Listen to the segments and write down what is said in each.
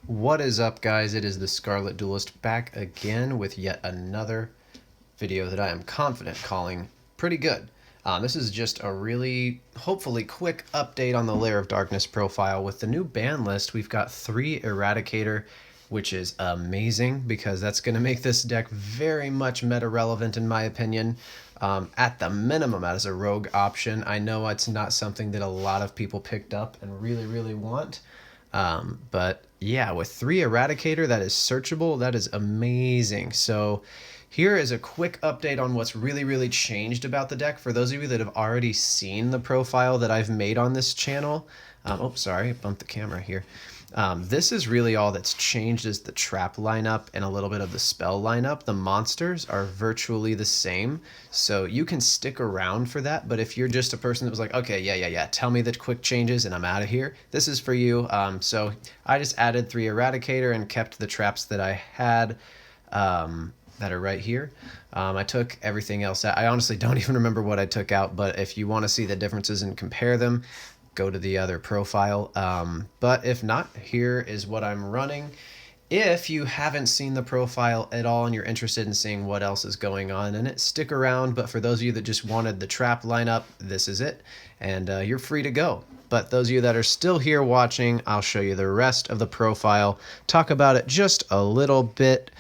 What is up, guys? It is the Scarlet Duelist back again with yet another video that I am confident calling pretty good. This is just a really, hopefully, quick update on the Lair of Darkness profile. With the new ban list, we've got 3 Eradicator, which is amazing because that's going to make this deck very much meta-relevant in my opinion. At the minimum, as a rogue option. I know it's not something that a lot of people picked up and really want. But yeah, with 3 Eradicator that is searchable, that is amazing. So here is a quick update on what's really changed about the deck. For those of you that have already seen the profile that I've made on this channel, oh, sorry, I bumped the camera here. This is really all that's changed is the trap lineup and a little bit of the spell lineup. The monsters are virtually the same, so you can stick around for that. But if you're just a person that was like, okay, yeah, tell me the quick changes and I'm out of here, this is for you. So I just added 3 Eradicator and kept the traps that I had that are right here. I took everything else out. I honestly don't even remember what I took out, but if you want to see the differences and compare them, go to the other profile. But if not, here is what I'm running. If you haven't seen the profile at all and you're interested in seeing what else is going on in it, stick around. But for those of you that just wanted the trap lineup, this is it. And you're free to go. But those of you that are still here watching, I'll show you the rest of the profile, talk about it just a little bit.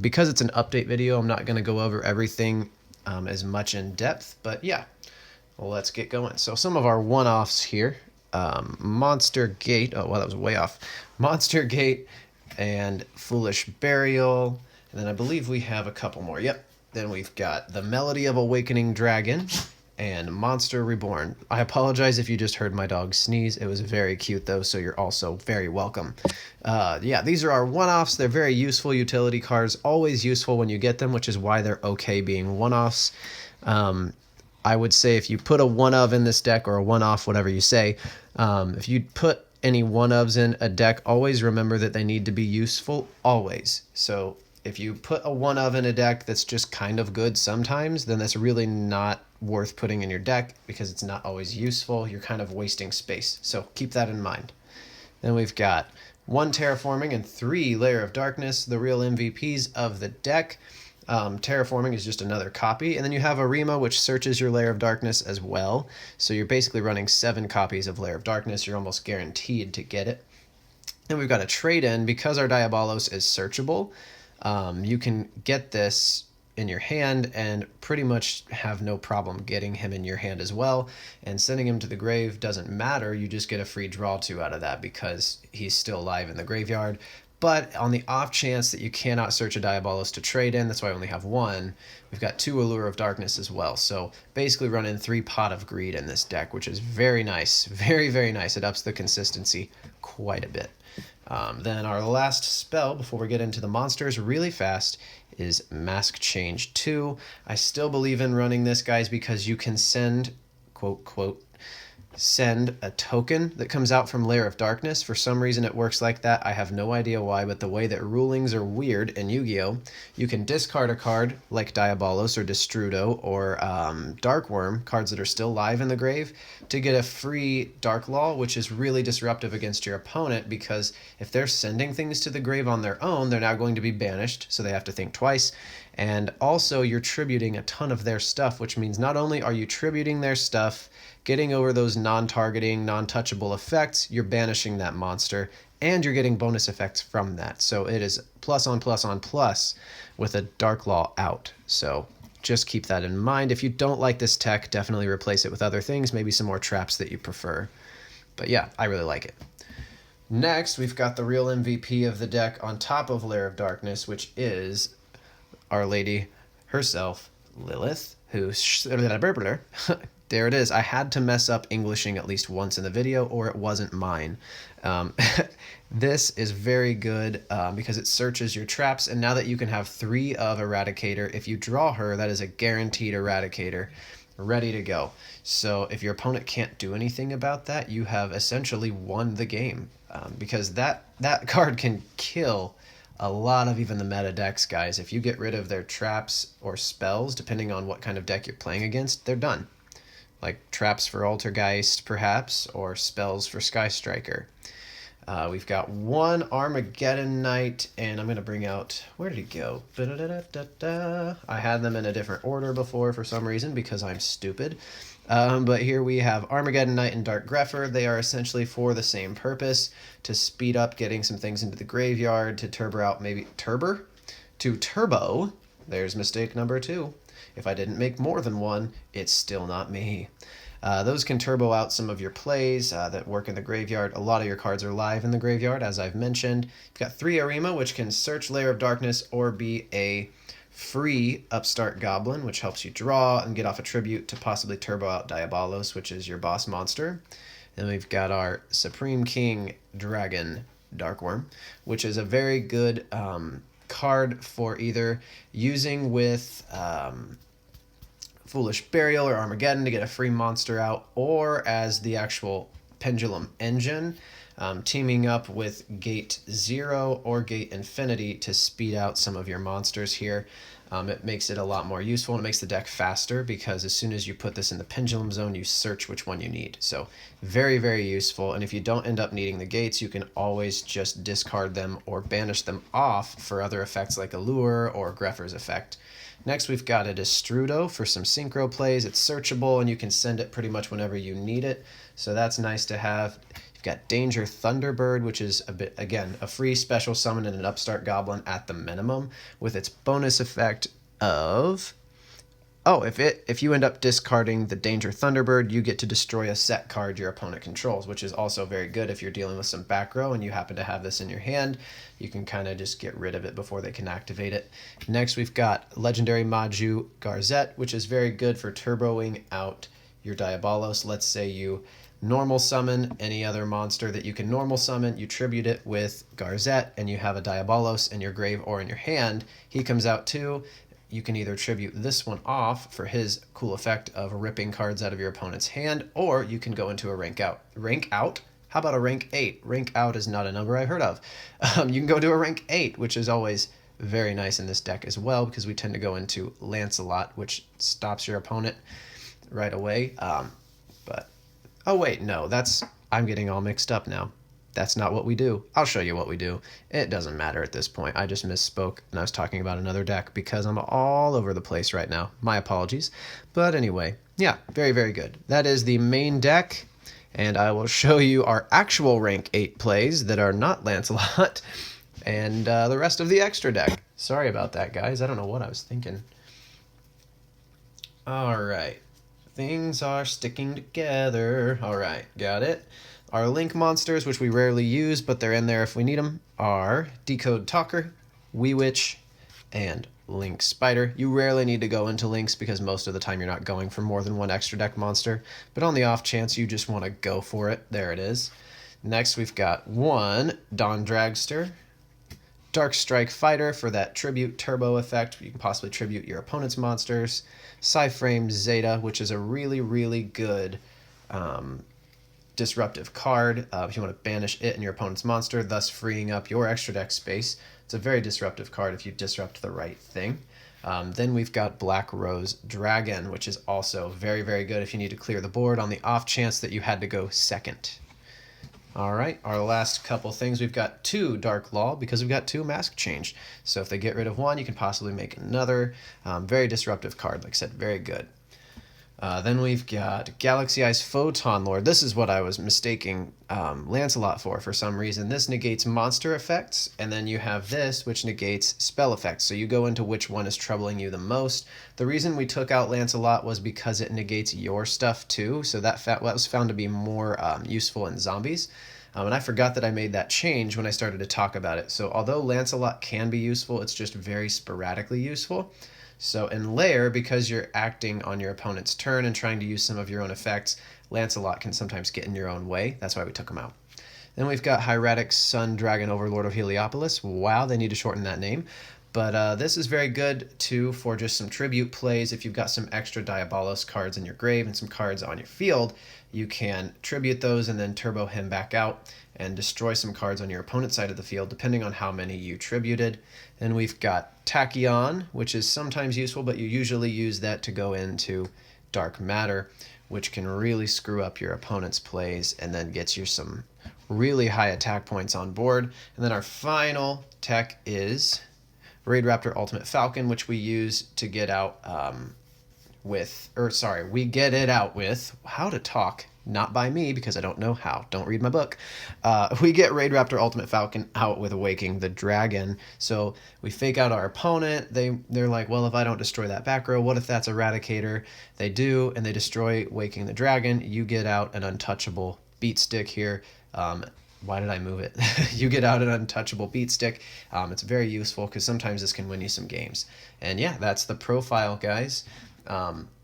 Because it's an update video, I'm not going to go over everything as much in depth. But yeah. Well, let's get going. So some of our one-offs here. Monster Gate. Oh, well, that was way off. Monster Gate and Foolish Burial. And then I believe we have a couple more. Yep. Then we've got The Melody of Awakening Dragon and Monster Reborn. I apologize if you just heard my dog sneeze. It was very cute, though, so you're also very welcome. Yeah, these are our one-offs. They're very useful utility cards. Always useful when you get them, which is why they're okay being one-offs. I would say if you put a one-of in this deck, or a one-off, whatever you say, if you put any one-ofs in a deck, always remember that they need to be useful, always. So if you put a one-of in a deck that's just kind of good sometimes, then that's really not worth putting in your deck because it's not always useful. You're kind of wasting space. So keep that in mind. Then we've got 1 Terraforming and 3 Lair of Darkness, the real MVPs of the deck. Terraforming is just another copy, and then you have Arima, which searches your Lair of Darkness as well. So you're basically running 7 copies of Lair of Darkness. You're almost guaranteed to get it. And we've got a trade-in. Because our Diabolos is searchable, you can get this in your hand and pretty much have no problem getting him in your hand as well. And sending him to the grave doesn't matter. You just get a free draw 2 out of that because he's still alive in the graveyard. But on the off chance that you cannot search a Diabolos to trade in, that's why I only have 1, we've got 2 Allure of Darkness as well. So basically running 3 Pot of Greed in this deck, which is very nice. Very nice. It ups the consistency quite a bit. Then our last spell, before we get into the monsters really fast, is Mask Change 2. I still believe in running this, guys, because you can send, quote, send a token that comes out from Lair of Darkness. For some reason it works like that. I have no idea why, but the way that rulings are weird in Yu-Gi-Oh! You can discard a card like Diabolos or Destrudo or Darkworm, cards that are still live in the grave, to get a free Dark Law, which is really disruptive against your opponent because if they're sending things to the grave on their own, they're now going to be banished, so they have to think twice. And also you're tributing a ton of their stuff, which means not only are you tributing their stuff, getting over those non-targeting, non-touchable effects, you're banishing that monster, and you're getting bonus effects from that. So it is plus on plus on plus with a Dark Law out. So just keep that in mind. If you don't like this tech, definitely replace it with other things, maybe some more traps that you prefer. But yeah, I really like it. Next, we've got the real MVP of the deck on top of Lair of Darkness, which is Our Lady herself, Lilith, who... There it is. I had to mess up Englishing at least once in the video, or it wasn't mine. This is very good because it searches your traps, and now that you can have 3 of Eradicator, if you draw her, that is a guaranteed Eradicator ready to go. So if your opponent can't do anything about that, you have essentially won the game because that card can kill a lot of even the meta decks, guys. If you get rid of their traps or spells, depending on what kind of deck you're playing against, they're done. Like traps for Altergeist, perhaps, or spells for Sky Striker. We've got one Armageddon Knight, and I'm going to bring out... Where did he go? I had them in a different order before for some reason because I'm stupid. But here we have Armageddon Knight and Dark Grepher. They are essentially for the same purpose, to speed up getting some things into the graveyard, to turbo out maybe... To turbo. There's mistake number 2. If I didn't make more than one, it's still not me. Those can turbo out some of your plays that work in the graveyard. A lot of your cards are live in the graveyard, as I've mentioned. You've got 3 Arima, which can search Lair of Darkness or be a free upstart goblin, which helps you draw and get off a tribute to possibly turbo out Diabolos, which is your boss monster. Then we've got our Supreme King Dragon Darkworm, which is a very good card for either using with... Foolish Burial or Armageddon to get a free monster out, or as the actual Pendulum Engine, teaming up with Gate 0 or Gate Infinity to speed out some of your monsters here. It makes it a lot more useful, and it makes the deck faster because as soon as you put this in the Pendulum Zone, you search which one you need. So very, very useful, and if you don't end up needing the gates, you can always just discard them or banish them off for other effects like Allure or Grepher's effect. Next, we've got a Destrudo for some synchro plays. It's searchable, and you can send it pretty much whenever you need it, so that's nice to have. You've got Danger Thunderbird, which is a free special summon and an upstart goblin at the minimum, with its bonus effect of... if you end up discarding the Danger Thunderbird, you get to destroy a set card your opponent controls, which is also very good if you're dealing with some back row and you happen to have this in your hand. You can kind of just get rid of it before they can activate it. Next, we've got Legendary Maju Garzette, which is very good for turboing out your Diabolos. Let's say you normal summon any other monster that you can normal summon, you tribute it with Garzette, and you have a Diabolos in your grave or in your hand. He comes out too. You can either tribute this one off for his cool effect of ripping cards out of your opponent's hand, or you can go into a rank out. Rank out? How about a rank 8? Rank out is not a number I've heard of. You can go to a rank 8, which is always very nice in this deck as well, because we tend to go into Lancelot, which stops your opponent right away. Oh wait, no, I'm getting all mixed up now. That's not what we do. I'll show you what we do. It doesn't matter at this point. I just misspoke, and I was talking about another deck because I'm all over the place right now. My apologies. But anyway, yeah, very, very good. That is the main deck, and I will show you our actual rank 8 plays that are not Lancelot, and the rest of the extra deck. Sorry about that, guys. I don't know what I was thinking. All right. Things are sticking together. All right, got it. Our Link monsters, which we rarely use, but they're in there if we need them, are Decode Talker, Wee Witch, and Link Spider. You rarely need to go into Links because most of the time you're not going for more than one extra deck monster, but on the off chance you just want to go for it, there it is. Next we've got one Dawn Dragster, Dark Strike Fighter for that tribute turbo effect. You can possibly tribute your opponent's monsters. Psyframe Zeta, which is a really, really good disruptive card if you want to banish it and your opponent's monster, thus freeing up your extra deck space. It's a very disruptive card if you disrupt the right thing. Then we've got Black Rose Dragon, which is also very, very good if you need to clear the board on the off chance that you had to go second. All right, our last couple things, we've got 2 Dark Law because we've got 2 Mask Change. So if they get rid of one, you can possibly make another. Very disruptive card, like I said, very good. Then we've got Galaxy Eyes Photon Lord. This is what I was mistaking Lancelot for some reason. This negates monster effects, and then you have this, which negates spell effects. So you go into which one is troubling you the most. The reason we took out Lancelot was because it negates your stuff too, so that was found to be more useful in zombies. And I forgot that I made that change when I started to talk about it. So although Lancelot can be useful, it's just very sporadically useful. So in Lair, because you're acting on your opponent's turn and trying to use some of your own effects, Lancelot can sometimes get in your own way. That's why we took him out. Then we've got Hieratic Sun Dragon Overlord of Heliopolis. Wow, they need to shorten that name. But this is very good, too, for just some tribute plays. If you've got some extra Diabolos cards in your grave and some cards on your field, you can tribute those and then turbo him back out and destroy some cards on your opponent's side of the field, depending on how many you tributed. Then we've got Tachyon, which is sometimes useful, but you usually use that to go into Dark Matter, which can really screw up your opponent's plays and then gets you some really high attack points on board. And then our final tech is Raid Raptor Ultimate Falcon, which we use to get out we get it out with how to talk, not by me because I don't know how. Don't read my book. We get Raid Raptor Ultimate Falcon out with Waking the Dragon. So we fake out our opponent. They're like, well, if I don't destroy that back row, what if that's Eradicator? They do, and they destroy Waking the Dragon. You get out an untouchable beat stick here. Why did I move it? You get out an untouchable beat stick. It's very useful because sometimes this can win you some games. And yeah, that's the profile, guys.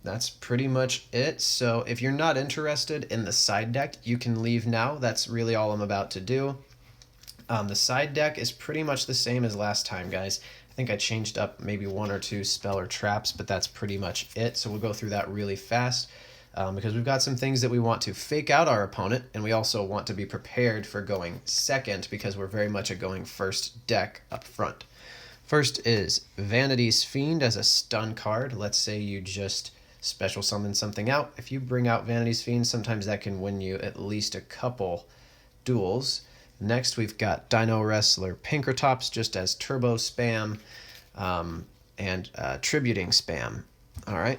That's pretty much it. So if you're not interested in the side deck, you can leave now. That's really all I'm about to do. The side deck is pretty much the same as last time, guys. I think I changed up maybe one or two spell or traps, but that's pretty much it. So we'll go through that really fast because we've got some things that we want to fake out our opponent, and we also want to be prepared for going second because we're very much a going first deck up front. First is Vanity's Fiend as a stun card. Let's say you just special summon something out. If you bring out Vanity's Fiend, sometimes that can win you at least a couple duels. Next, we've got Dino Wrestler Pinkertops just as turbo spam and tributing spam. All right.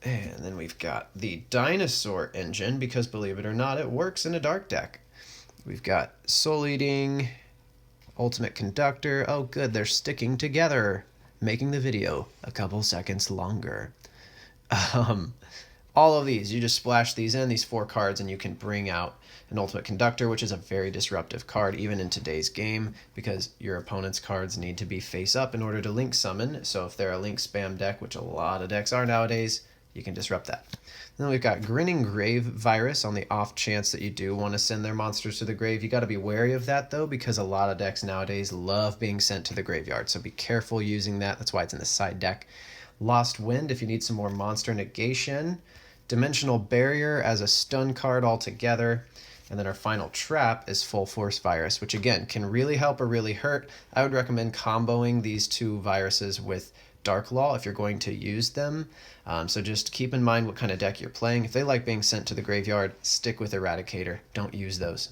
And then we've got the Dinosaur Engine because, believe it or not, it works in a dark deck. We've got Soul Eating, Ultimate Conductor. Oh, good, they're sticking together, making the video a couple seconds longer. All of these, you just splash these in, these 4 cards, and you can bring out an Ultimate Conductor, which is a very disruptive card, even in today's game, because your opponent's cards need to be face up in order to link summon. So if they're a link spam deck, which a lot of decks are nowadays, you can disrupt that. Then we've got Grinning Grave Virus on the off chance that you do want to send their monsters to the grave. You got to be wary of that, though, because a lot of decks nowadays love being sent to the graveyard. So be careful using that. That's why it's in the side deck. Lost Wind if you need some more monster negation. Dimensional Barrier as a stun card altogether. And then our final trap is Full Force Virus, which again can really help or really hurt. I would recommend comboing these 2 viruses with Dark Law if you're going to use them. So just keep in mind what kind of deck you're playing. If they like being sent to the graveyard, stick with Eradicator. Don't use those.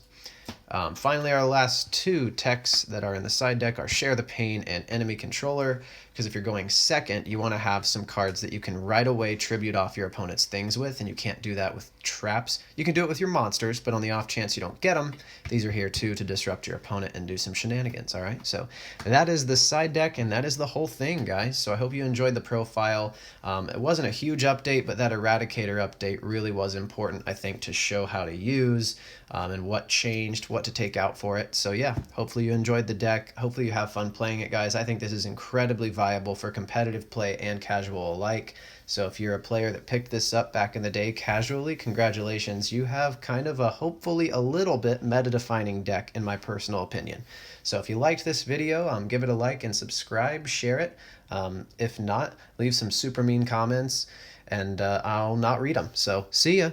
Finally, our last 2 techs that are in the side deck are Share the Pain and Enemy Controller, because if you're going second, you want to have some cards that you can right away tribute off your opponent's things with, and you can't do that with traps. You can do it with your monsters, but on the off chance you don't get them, these are here too to disrupt your opponent and do some shenanigans, all right? So that is the side deck, and that is the whole thing, guys. So I hope you enjoyed the profile. It wasn't a huge update, but that Eradicator update really was important, I think, to show how to use and what changed, what to take out for it. So yeah, hopefully you enjoyed the deck. Hopefully you have fun playing it, guys. I think this is incredibly viable for competitive play and casual alike. So if you're a player that picked this up back in the day casually, congratulations. You have kind of a, hopefully a little bit meta-defining deck in my personal opinion. So if you liked this video, give it a like and subscribe, share it. If not, leave some super mean comments and I'll not read them. So see ya.